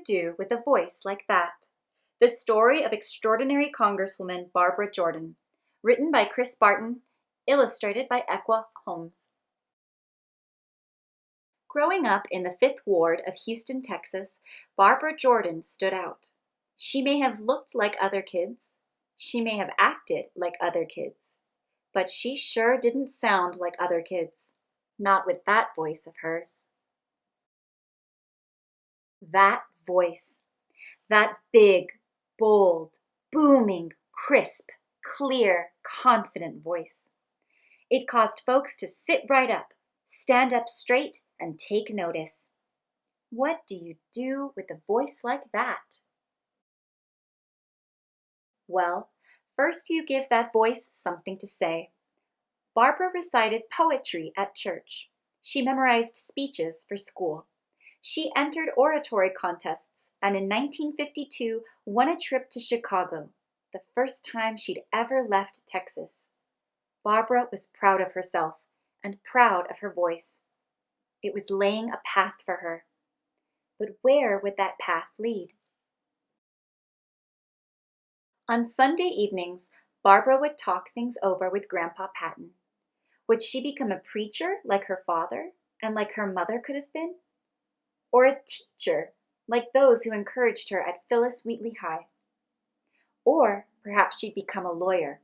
you do with a voice like that? The story of extraordinary Congresswoman Barbara Jordan, written by Barton, illustrated by Ekua, Holmes. Growing up in the Fifth Ward of Houston, Texas, Barbara Jordan stood out. She may have looked like other kids. She may have acted like other kids. But she sure didn't sound like other kids. Not with that voice of hers. That voice. That big, bold, booming, crisp, clear, confident voice. It caused folks to sit right up, stand up straight, and take notice. What do you do with a voice like that? Well, first you give that voice something to say. Barbara recited poetry at church. She memorized speeches for school. She entered oratory contests and in 1952 won a trip to Chicago, the first time she'd ever left Texas. Barbara was proud of herself and proud of her voice. It was laying a path for her. But where would that path lead? On Sunday evenings, Barbara would talk things over with Grandpa Patton. Would she become a preacher like her father and like her mother could have been? Or a teacher like those who encouraged her at Phyllis Wheatley High? Or perhaps she'd become a lawyer.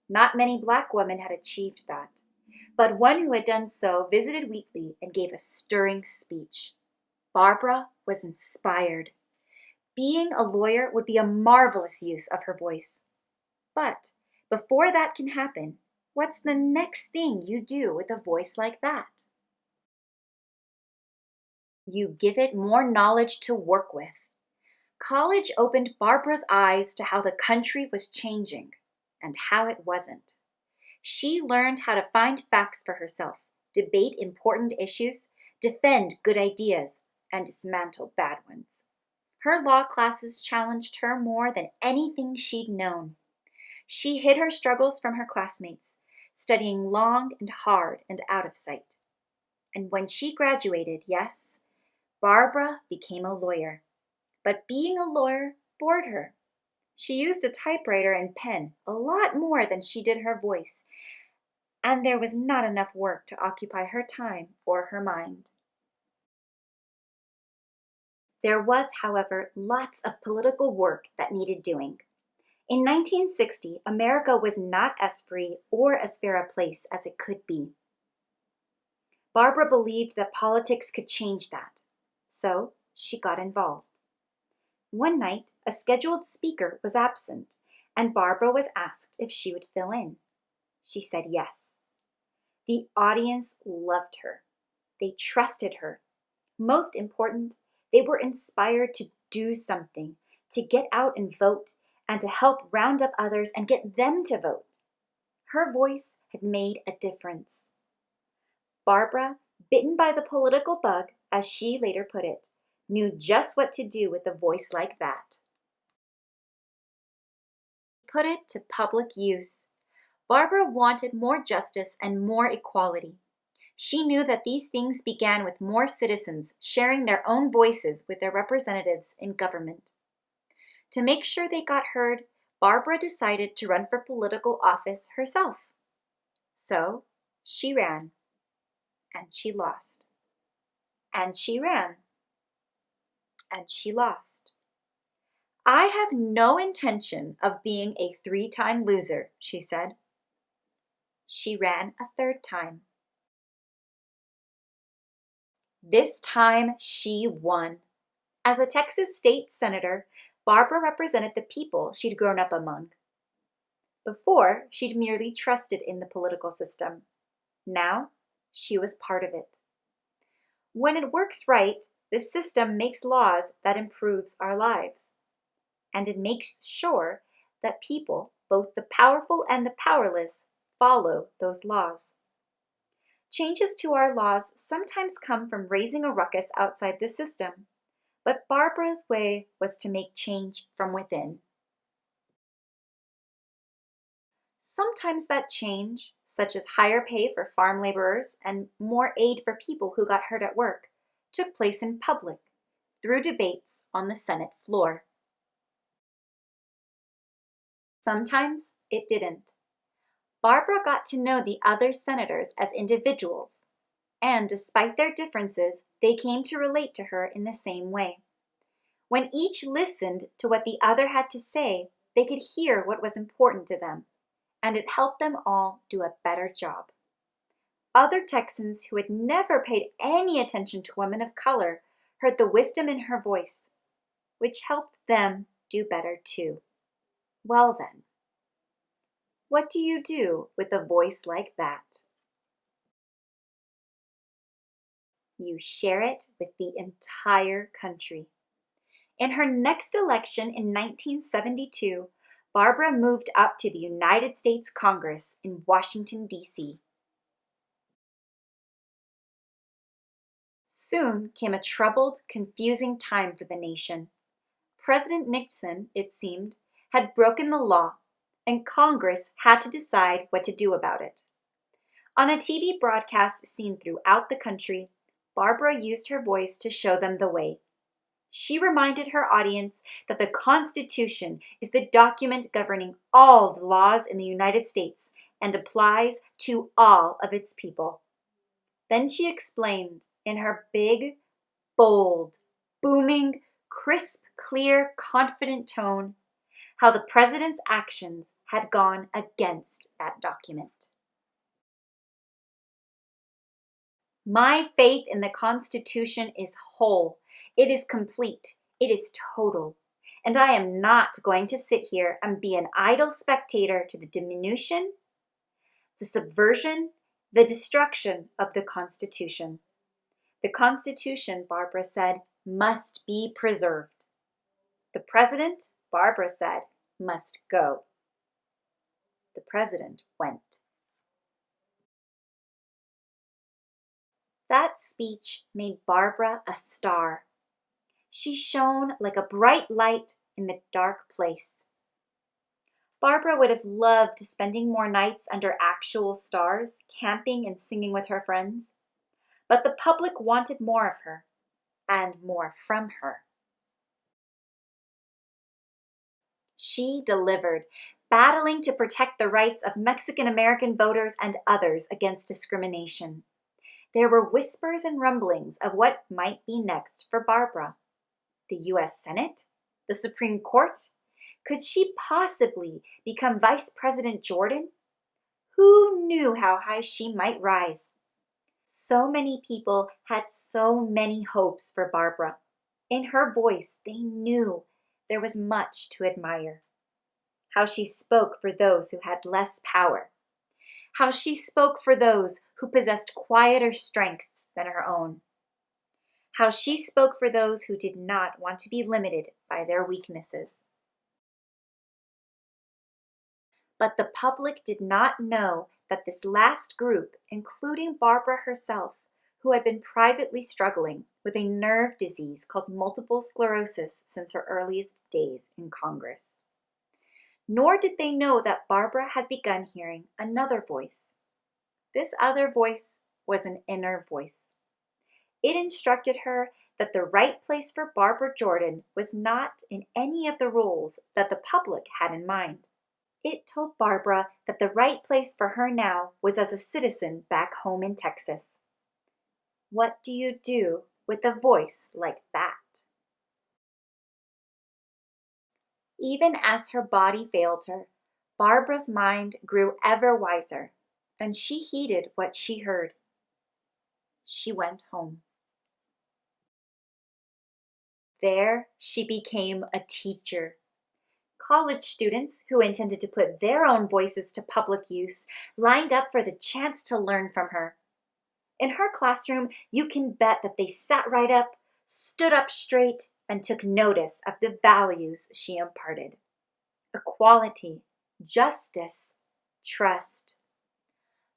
Not many black women had achieved that, but one who had done so visited Wheatley and gave a stirring speech. Barbara was inspired. Being a lawyer would be a marvelous use of her voice. But before that can happen, what's the next thing you do with a voice like that? You give it more knowledge to work with. College opened Barbara's eyes to how the country was changing and how it wasn't. She learned how to find facts for herself, debate important issues, defend good ideas, and dismantle bad ones. Her law classes challenged her more than anything she'd known. She hid her struggles from her classmates, studying long and hard and out of sight. And when she graduated, yes, Barbara became a lawyer. But being a lawyer bored her. She used a typewriter and pen a lot more than she did her voice, and there was not enough work to occupy her time or her mind. There was, however, lots of political work that needed doing. In 1960, America was not as free or as fair a place as it could be. Barbara believed that politics could change that, so she got involved. One night, a scheduled speaker was absent, and Barbara was asked if she would fill in. She said yes. The audience loved her. They trusted her. Most important, they were inspired to do something, to get out and vote, and to help round up others and get them to vote. Her voice had made a difference. Barbara, bitten by the political bug, as she later put it, knew just what to do with a voice like that. Put it to public use. Barbara wanted more justice and more equality. She knew that these things began with more citizens sharing their own voices with their representatives in government. To make sure they got heard, Barbara decided to run for political office herself. So she ran, and she lost. And she ran, and she lost. I have no intention of being a 3-time loser, she said. She ran a 3rd time. This time she won. As a Texas state senator, Barbara represented the people she'd grown up among. Before, she'd merely trusted in the political system. Now, she was part of it. When it works right, the system makes laws that improves our lives. And it makes sure that people, both the powerful and the powerless, follow those laws. Changes to our laws sometimes come from raising a ruckus outside the system, but Barbara's way was to make change from within. Sometimes that change, such as higher pay for farm laborers and more aid for people who got hurt at work, took place in public, through debates on the Senate floor. Sometimes it didn't. Barbara got to know the other senators as individuals, and despite their differences, they came to relate to her in the same way. When each listened to what the other had to say, they could hear what was important to them, and it helped them all do a better job. Other Texans who had never paid any attention to women of color heard the wisdom in her voice, which helped them do better too. Well then, what do you do with a voice like that? You share it with the entire country. In her next election in 1972, Barbara moved up to the United States Congress in Washington, D.C. Soon came a troubled, confusing time for the nation. President Nixon, it seemed, had broken the law, and Congress had to decide what to do about it. On a TV broadcast seen throughout the country, Barbara used her voice to show them the way. She reminded her audience that the Constitution is the document governing all the laws in the United States and applies to all of its people. Then she explained in her big, bold, booming, crisp, clear, confident tone how the president's actions had gone against that document. My faith in the Constitution is whole. It is complete. It is total. And I am not going to sit here and be an idle spectator to the diminution, the subversion, the destruction of the Constitution. The Constitution, Barbara said, must be preserved. The president, Barbara said, must go. The president went. That speech made Barbara a star. She shone like a bright light in the dark place. Barbara would have loved spending more nights under actual stars, camping and singing with her friends. But the public wanted more of her, and more from her. She delivered, battling to protect the rights of Mexican-American voters and others against discrimination. There were whispers and rumblings of what might be next for Barbara. The U.S. Senate? The Supreme Court? Could she possibly become Vice President Jordan? Who knew how high she might rise? So many people had so many hopes for Barbara. In her voice, they knew there was much to admire. How she spoke for those who had less power. How she spoke for those who possessed quieter strengths than her own. How she spoke for those who did not want to be limited by their weaknesses. But the public did not know that this last group, including Barbara herself, who had been privately struggling with a nerve disease called multiple sclerosis since her earliest days in Congress. Nor did they know that Barbara had begun hearing another voice. This other voice was an inner voice. It instructed her that the right place for Barbara Jordan was not in any of the roles that the public had in mind. It told Barbara that the right place for her now was as a citizen back home in Texas. What do you do with a voice like that? Even as her body failed her, Barbara's mind grew ever wiser, and she heeded what she heard. She went home. There she became a teacher. College students who intended to put their own voices to public use lined up for the chance to learn from her. In her classroom, you can bet that they sat right up, stood up straight, and took notice of the values she imparted. Equality, justice, trust.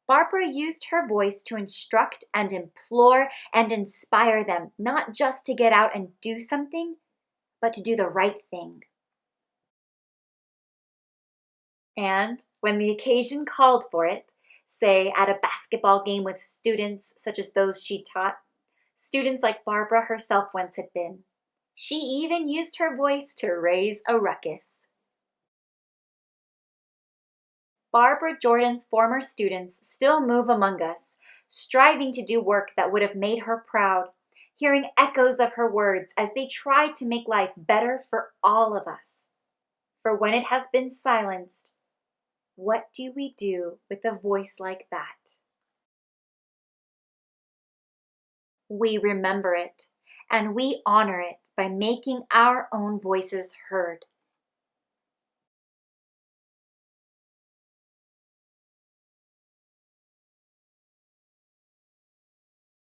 Barbara used her voice to instruct and implore and inspire them, not just to get out and do something, but to do the right thing. And when the occasion called for it, say at a basketball game with students such as those she taught, students like Barbara herself once had been, She even used her voice to raise a ruckus. Barbara Jordan's former students still move among us, striving to do work that would have made her proud, hearing echoes of her words as they try to make life better for all of us. For when it has been silenced, what do we do with a voice like that? We remember it, and we honor it by making our own voices heard.